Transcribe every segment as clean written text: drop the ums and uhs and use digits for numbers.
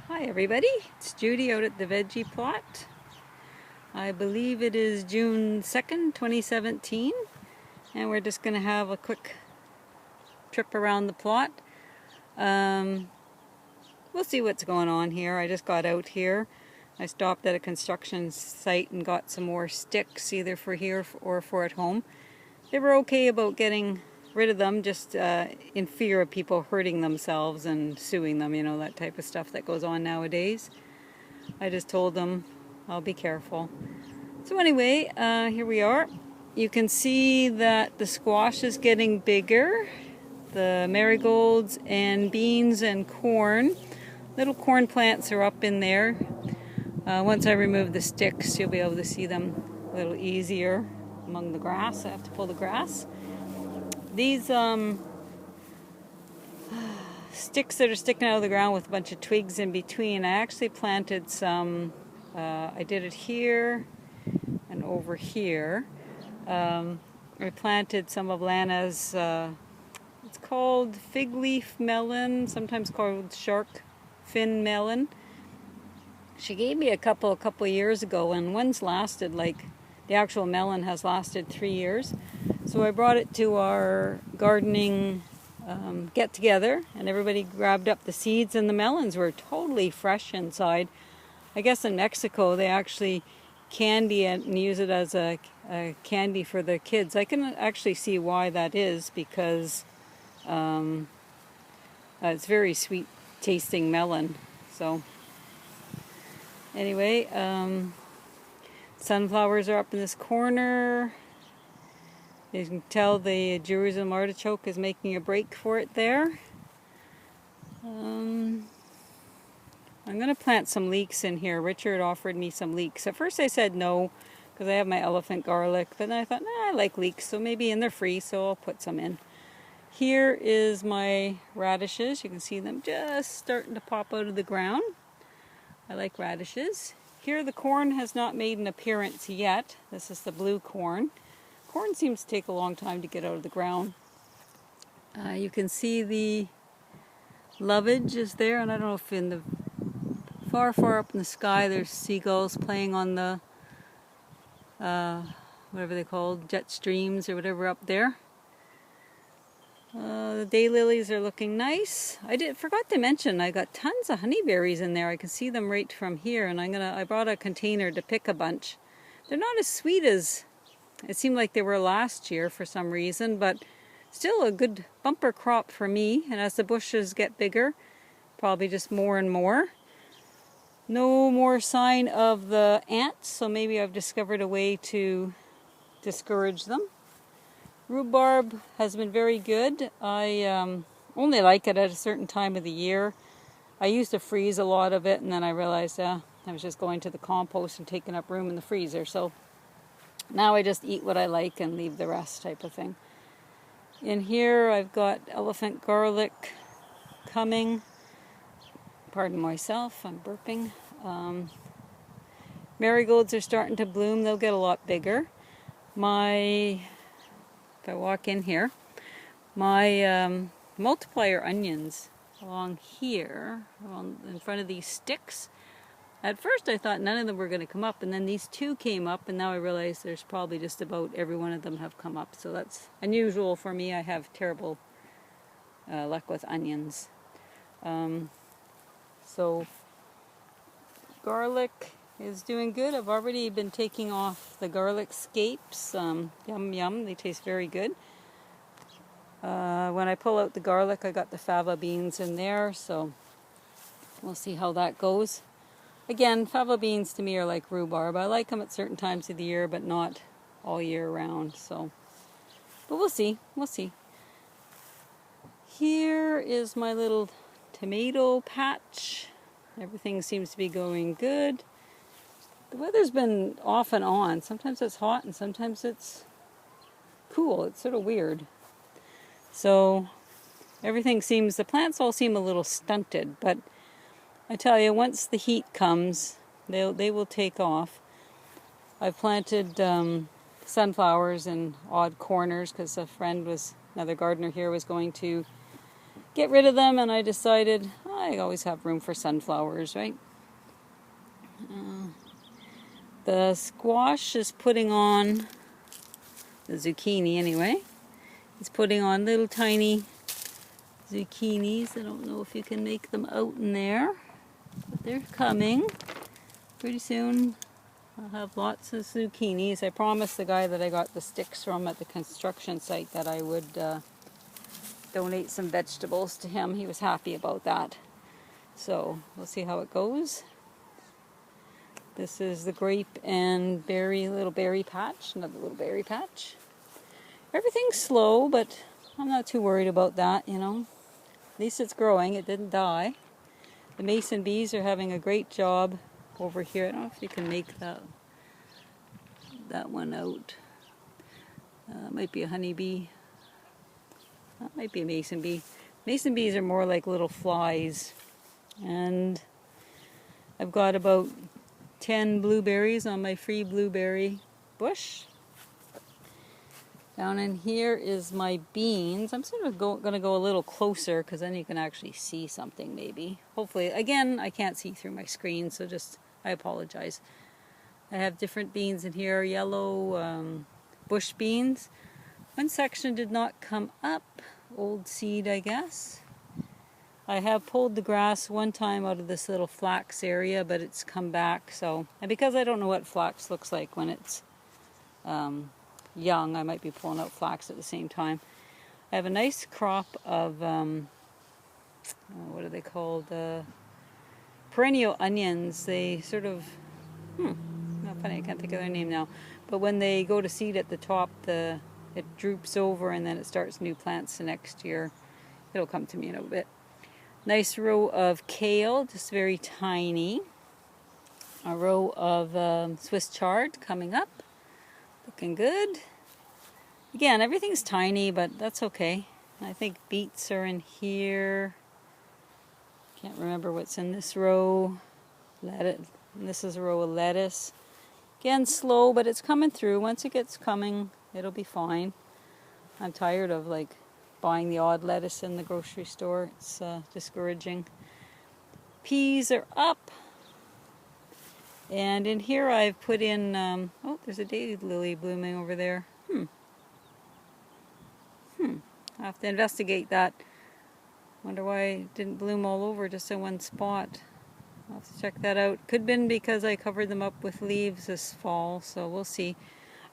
Hi everybody, it's Judy out at the Veggie plot. I believe it is June 2nd, 2017, and we're just going to have a quick trip around the plot. We'll see what's going on here. I just got out here. I stopped at a construction site and got some more sticks, either for here or for at home. They were okay about getting rid of them, just in fear of people hurting themselves and suing them, you know, that type of stuff that goes on nowadays. I just told them I'll be careful. So anyway, here we are. You can see that the squash is getting bigger. The marigolds and beans and corn. Little corn plants are up in there. Once I remove the sticks, you'll be able to see them a little easier among the grass. I have to pull the grass. These sticks that are sticking out of the ground with a bunch of twigs in between, I actually planted some. I did it here and over here. I planted some of Lana's, it's called fig leaf melon, sometimes called shark fin melon. She gave me a couple years ago, and one's lasted, like the actual melon has lasted 3 years. So I brought it to our gardening get-together, and everybody grabbed up the seeds, and the melons were totally fresh inside. I guess in Mexico they actually candy it and use it as a candy for the kids. I can actually see why that is, because it's very sweet tasting melon. So anyway, sunflowers are up in this corner. You can tell the Jerusalem artichoke is making a break for it there. I'm going to plant some leeks in here. Richard offered me some leeks. At first I said no, because I have my elephant garlic, but then I thought, nah, I like leeks, so maybe, and they're free, so I'll put some in. Here is my radishes. You can see them just starting to pop out of the ground. I like radishes. Here the corn has not made an appearance yet. This is the blue corn. Corn seems to take a long time to get out of the ground. You can see the lovage is there, and I don't know if in the far up in the sky there's seagulls playing on the whatever they called, jet streams or whatever up there. The daylilies are looking nice. I forgot to mention I got tons of honeyberries in there. I can see them right from here, and I brought a container to pick a bunch. They're not as sweet as it seemed like they were last year for some reason, but still a good bumper crop for me. And as the bushes get bigger, probably just more and more. No more sign of the ants, so maybe I've discovered a way to discourage them. Rhubarb has been very good. I only like it at a certain time of the year. I used to freeze a lot of it, and then I realized I was just going to the compost and taking up room in the freezer. So now I just eat what I like and leave the rest, type of thing. In here I've got elephant garlic coming. Pardon myself, I'm burping. Marigolds are starting to bloom. They'll get a lot bigger. If I walk in here, my multiplier onions along here, in front of these sticks. At first I thought none of them were going to come up, and then these two came up, and now I realize there's probably just about every one of them have come up. So that's unusual for me. I have terrible luck with onions. So garlic is doing good. I've already been taking off the garlic scapes. Yum yum, they taste very good. When I pull out the garlic, I got the fava beans in there, so we'll see how that goes. Again, fava beans to me are like rhubarb. I like them at certain times of the year, but not all year round. So, but we'll see. Here is my little tomato patch. Everything seems to be going good. The weather's been off and on. Sometimes it's hot and sometimes it's cool. It's sort of weird. So the plants all seem a little stunted, but I tell you, once the heat comes, they will take off. I've planted sunflowers in odd corners because another gardener here was going to get rid of them, and I decided I always have room for sunflowers, right? The squash is putting on, the zucchini anyway, it's putting on little tiny zucchinis. I don't know if you can make them out in there, but they're coming. Pretty soon I'll have lots of zucchinis. I promised the guy that I got the sticks from at the construction site that I would donate some vegetables to him. He was happy about that. So we'll see how it goes. This is the grape and berry, little berry patch, another little berry patch. Everything's slow, but I'm not too worried about that, you know. At least it's growing, it didn't die. The mason bees are having a great job over here. I don't know if you can make that one out. Might be a honeybee. That might be a mason bee. Mason bees are more like little flies. And I've got about 10 blueberries on my free blueberry bush. Down in here is my beans. I'm sort of going to go a little closer because then you can actually see something maybe. Hopefully, again, I can't see through my screen, so I apologize. I have different beans in here, yellow bush beans. One section did not come up, old seed I guess. I have pulled the grass one time out of this little flax area, but it's come back. So, and because I don't know what flax looks like when it's young, I might be pulling out flax at the same time. I have a nice crop of, what are they called? Perennial onions. They sort of, not funny, I can't think of their name now. But when they go to seed at the top, it droops over and then it starts new plants the next year. It'll come to me in a bit. Nice row of kale, just very tiny. A row of Swiss chard coming up. Looking good. Again, everything's tiny, but that's okay. I think beets are in here. Can't remember what's in this row. This is a row of lettuce. Again, slow, but it's coming through. Once it gets coming, it'll be fine. I'm tired of buying the odd lettuce in the grocery store. It's discouraging. Peas are up. And in here I've put in, oh, there's a daylily blooming over there. I'll have to investigate that. Wonder why it didn't bloom all over, just in one spot. I'll have to check that out. Could have been because I covered them up with leaves this fall, so we'll see.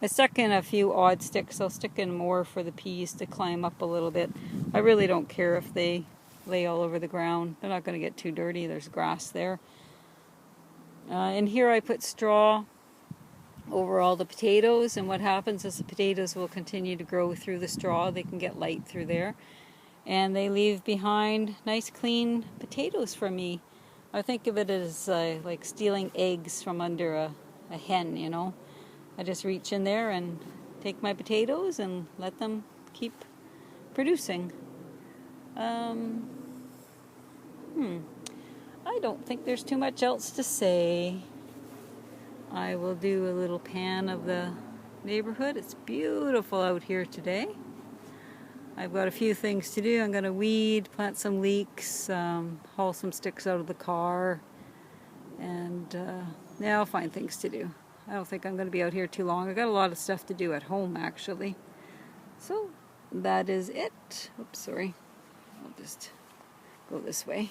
I stuck in a few odd sticks. I'll stick in more for the peas to climb up a little bit. I really don't care if they lay all over the ground. They're not going to get too dirty. There's grass there. In here I put straw over all the potatoes, and what happens is the potatoes will continue to grow through the straw. They can get light through there. And they leave behind nice clean potatoes for me. I think of it as like stealing eggs from under a hen, you know. I just reach in there and take my potatoes and let them keep producing. I don't think there's too much else to say. I will do a little pan of the neighborhood. It's beautiful out here today. I've got a few things to do. I'm going to weed, plant some leeks, haul some sticks out of the car, and yeah, I'll find things to do. I don't think I'm going to be out here too long. I've got a lot of stuff to do at home, actually. So, that is it. Oops, sorry. I'll just go this way.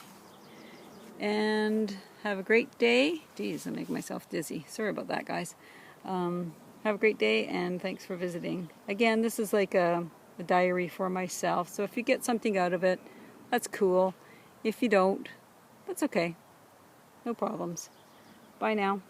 And have a great day. Geez, I make myself dizzy. Sorry about that, guys. Have a great day, and thanks for visiting. Again, this is like a diary for myself, so if you get something out of it, that's cool. If you don't, that's okay. No problems. Bye now.